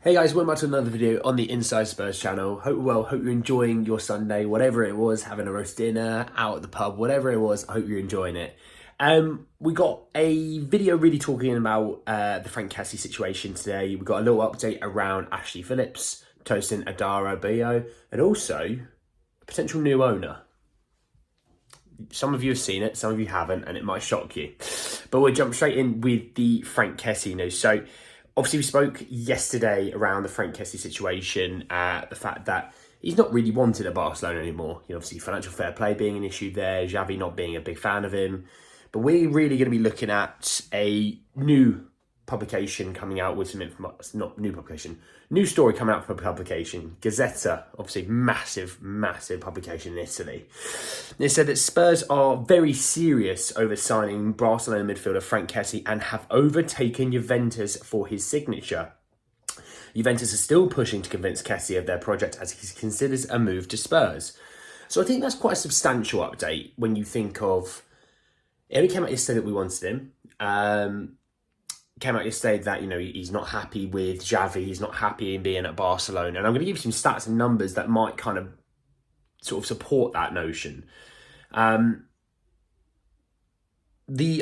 Hey guys, welcome back to another video on the Inside Spurs channel. Hope you're enjoying your Sunday, whatever it was, having a roast dinner, out at the pub, whatever it was, I hope you're enjoying it. We got a video really talking about the Frank Kessie situation today. We got a little update around Ashley Phillips, Tosin Adara Bio, and also a potential new owner. Some of you have seen it, some of you haven't, and it might shock you. But we'll jump straight in with the Frank Kessie news. So, obviously, we spoke yesterday around the Frank Kessie situation, the fact that he's not really wanted at Barcelona anymore. You know, obviously, financial fair play being an issue there, Xavi not being a big fan of him. But we're really going to be looking at a new publication coming out with some information, not new publication, new story coming out from a publication, Gazzetta, obviously massive publication in Italy. They said that Spurs are very serious over signing Barcelona midfielder Frank Kessie and have overtaken Juventus for his signature. Juventus are still pushing to convince Kessie of their project as he considers a move to Spurs. So I think that's quite a substantial update when you think of, it only came out yesterday that we wanted him. Came out yesterday that, you know, he's not happy with Xavi, he's not happy in being at Barcelona. And I'm going to give you some stats and numbers that might kind of sort of support that notion. The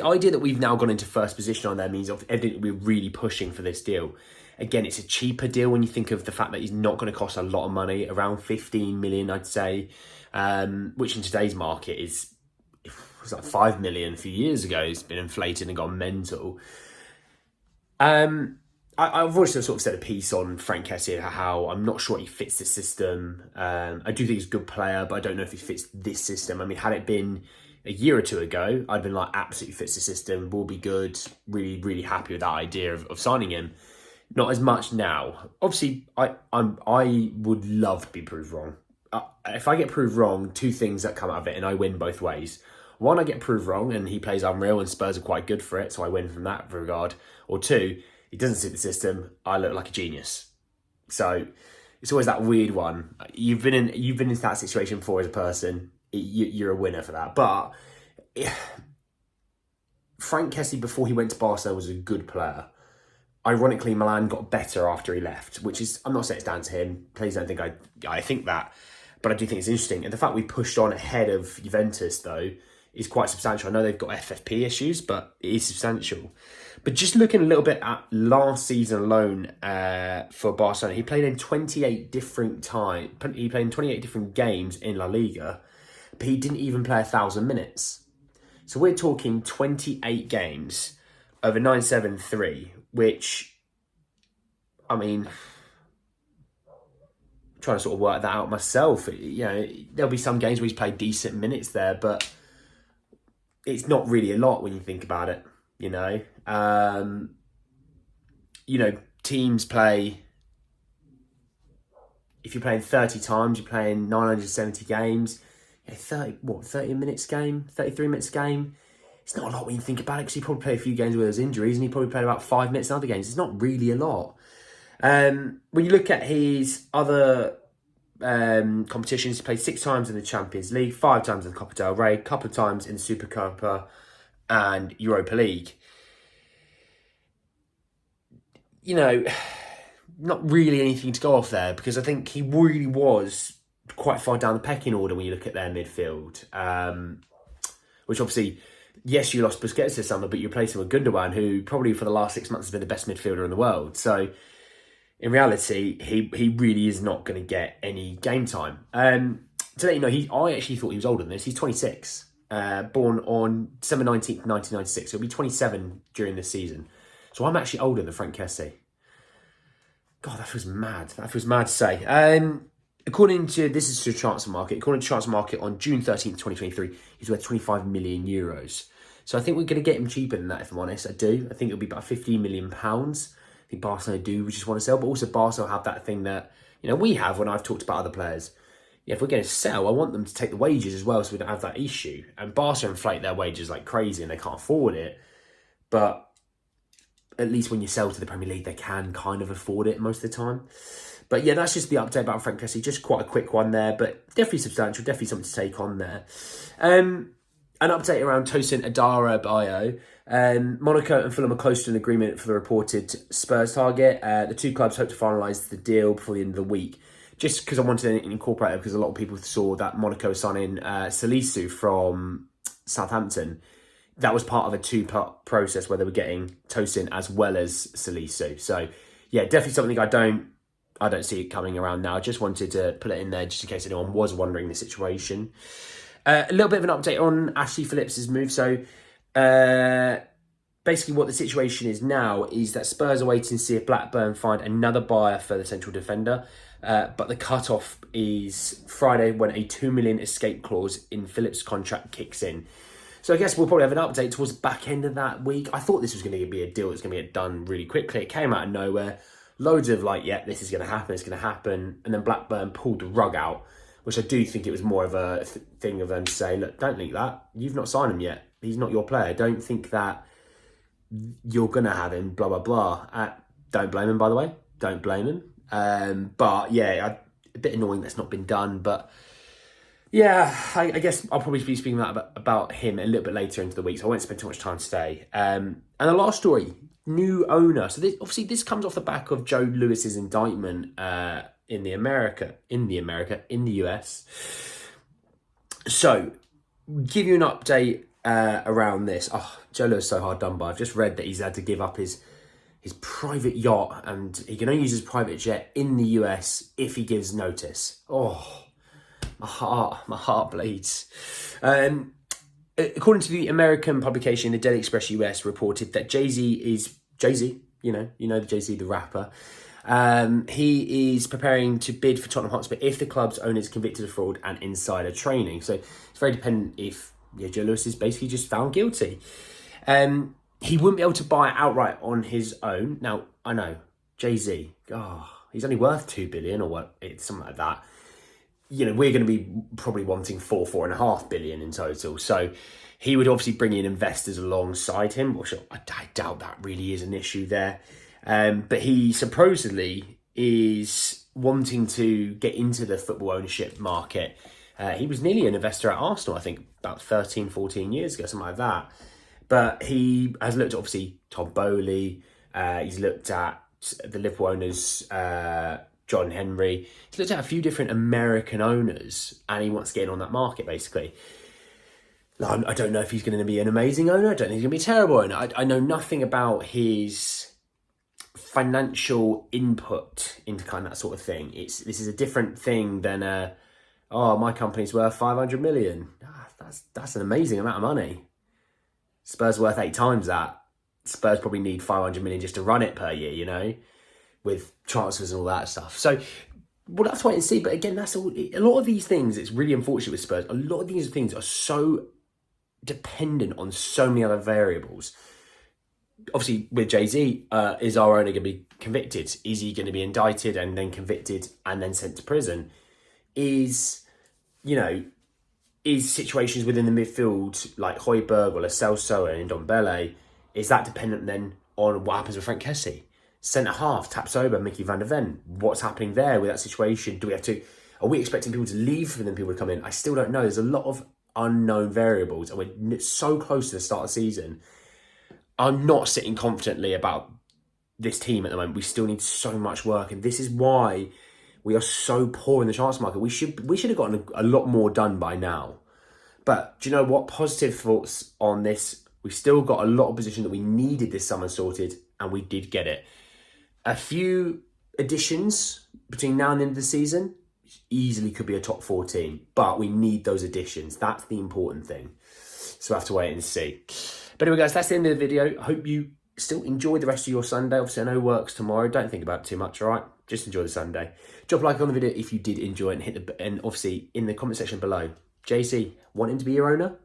idea that we've now gone into first position on there means evidently we're really pushing for this deal. Again, it's a cheaper deal when you think of the fact that he's not going to cost a lot of money, around 15 million, I'd say, which in today's market is, it was like 5 million a few years ago. It's been inflated and gone mental. I've always sort of said a piece on Frank Kessie, how I'm not sure he fits the system. I do think he's a good player, but I don't know if he fits this system. I mean, had it been a year or two ago, I'd been like, absolutely fits the system, will be good, really happy with that idea of signing him. Not as much now. Obviously, I would love to be proved wrong. If I get proved wrong, two things that come out of it, and I win both ways. One, I get proved wrong and he plays unreal and Spurs are quite good for it, so I win from that regard. Or two, he doesn't suit the system, I look like a genius. So it's always that weird one. You've been in that situation before as a person. You're a winner for that. But Frank Kessie, before he went to Barcelona, was a good player. Ironically, Milan got better after he left, which is, I'm not saying it's down to him. Please don't think I think that. But I do think it's interesting. And the fact we pushed on ahead of Juventus, though, is quite substantial. I know they've got FFP issues, but it is substantial. But just looking a little bit at last season alone for Barcelona, he played in 28 different games in La Liga, but he didn't even play 1,000 minutes. So we're talking 28 games over 973, which, I mean, I'm trying to sort of work that out myself. You know, there'll be some games where he's played decent minutes there, but it's not really a lot when you think about it, you know. Teams play, if you're playing 30 times, you're playing 970 games, 30 minutes game, 33 minutes game. It's not a lot when you think about it, because he probably played a few games where there's injuries and he probably played about 5 minutes in other games. It's not really a lot. When you look at his other competitions, he played 6 times in the Champions League, 5 times in the Copa del Rey, a couple of times in the Supercopa and Europa League. You know, not really anything to go off there, because I think he really was quite far down the pecking order when you look at their midfield. Which obviously, yes, you lost Busquets this summer, but you replaced him with Gundogan, who probably for the last 6 months has been the best midfielder in the world. So in reality, he really is not going to get any game time. To let you know, I actually thought he was older than this. He's 26, born on December 19th, 1996. So he'll be 27 during this season. So I'm actually older than Frank Kessie. God, that feels mad. That feels mad to say. According to Transfer Market, according to Transfer Market on June 13th, 2023, he's worth 25 million euros. So I think we're going to get him cheaper than that, if I'm honest. I do. I think it'll be about £15 million. I think Barcelona do just want to sell, but also Barcelona have that thing that, you know, we have when I've talked about other players. Yeah, if we're going to sell, I want them to take the wages as well, so we don't have that issue. And Barcelona inflate their wages like crazy and they can't afford it. But at least when you sell to the Premier League, they can kind of afford it most of the time. But yeah, that's just the update about Frank Kessie. Just quite a quick one there, but definitely substantial, definitely something to take on there. An update around Tosin Adara bio. Monaco and Fulham are close to an agreement for the reported Spurs target. The two clubs hope to finalise the deal before the end of the week. Just because I wanted to incorporate it, because a lot of people saw that Monaco was signing Salisu from Southampton. That was part of a two-part process where they were getting Tosin as well as Salisu. So, yeah, definitely something I don't see it coming around now. I just wanted to put it in there just in case anyone was wondering the situation. A little bit of an update on Ashley Phillips' move. So, basically what the situation is now is that Spurs are waiting to see if Blackburn find another buyer for the central defender. But the cut-off is Friday when a £2 million escape clause in Phillips' contract kicks in. So I guess we'll probably have an update towards the back end of that week. I thought this was going to be a deal that's going to get done really quickly. It came out of nowhere. Loads of yeah, this is going to happen, it's going to happen. And then Blackburn pulled the rug out, which I do think it was more of a thing of them to say, look, don't think that. You've not signed him yet. He's not your player. Don't think that you're going to have him, blah, blah, blah. Don't blame him, by the way. Don't blame him. But yeah, a bit annoying that's not been done. But yeah, I guess I'll probably be speaking about him a little bit later into the week, so I won't spend too much time today. And the last story, new owner. So this comes off the back of Joe Lewis's indictment in the US. So, give you an update around this. Oh, Joe Lewis is so hard done by. I've just read that he's had to give up his private yacht, and he can only use his private jet in the US if he gives notice. Oh, my heart bleeds. According to the American publication, the Daily Express US reported that Jay-Z, you know the Jay-Z, the rapper. He is preparing to bid for Tottenham Hotspur if the club's owner is convicted of fraud and insider trading. So it's very dependent if Joe Lewis is basically just found guilty. He wouldn't be able to buy it outright on his own. Now, I know, Jay-Z, he's only worth 2 billion or what, it's something like that. You know, we're going to be probably wanting 4.5 billion in total. So he would obviously bring in investors alongside him, which I doubt that really is an issue there. But he supposedly is wanting to get into the football ownership market. He was nearly an investor at Arsenal, I think, about 13, 14 years ago, something like that. But he has looked at, obviously, Tom Bowley. He's looked at the Liverpool owners, John Henry. He's looked at a few different American owners, and he wants to get in on that market, basically. I don't know if he's going to be an amazing owner. I don't think he's going to be a terrible owner. I know nothing about his financial input into kind of that sort of thing. This is a different thing than my company's worth 500 million. That's an amazing amount of money. Spurs worth 8 times that. Spurs probably need 500 million just to run it per year, you know, with transfers and all that stuff. So we'll have to wait and see. But again, that's all. A lot of these things, it's really unfortunate with Spurs. A lot of these things are so dependent on so many other variables. Obviously, with Jay-Z, is our owner going to be convicted? Is he going to be indicted and then convicted and then sent to prison? Is situations within the midfield like Højbjerg or Lo Celso and Ndombele, is that dependent then on what happens with Frank Kessie? Centre half, Tapsoba, Mickey van der Ven. What's happening there with that situation? Are we expecting people to leave for them, people to come in? I still don't know. There's a lot of unknown variables, and we're so close to the start of the season. I'm not sitting confidently about this team at the moment. We still need so much work, and this is why we are so poor in the transfer market. We should have gotten a lot more done by now. But do you know what? Positive thoughts on this. We still got a lot of position that we needed this summer sorted, and we did get it. A few additions between now and the end of the season easily could be a top 4 team, but we need those additions. That's the important thing. So we'll have to wait and see. But anyway, guys, that's the end of the video. I hope you still enjoy the rest of your Sunday. Obviously, I know work's tomorrow. Don't think about it too much, all right? Just enjoy the Sunday. Drop a like on the video if you did enjoy it, and obviously in the comment section below, JC, want him to be your owner?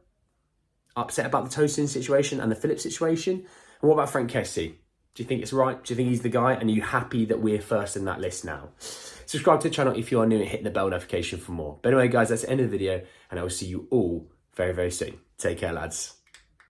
Upset about the Tosin situation and the Phillips situation? And what about Frank Kessie? Do you think it's right? Do you think he's the guy? And are you happy that we're first in that list now? Subscribe to the channel if you are new and hit the bell notification for more. But anyway, guys, that's the end of the video, and I will see you all very, very soon. Take care, lads.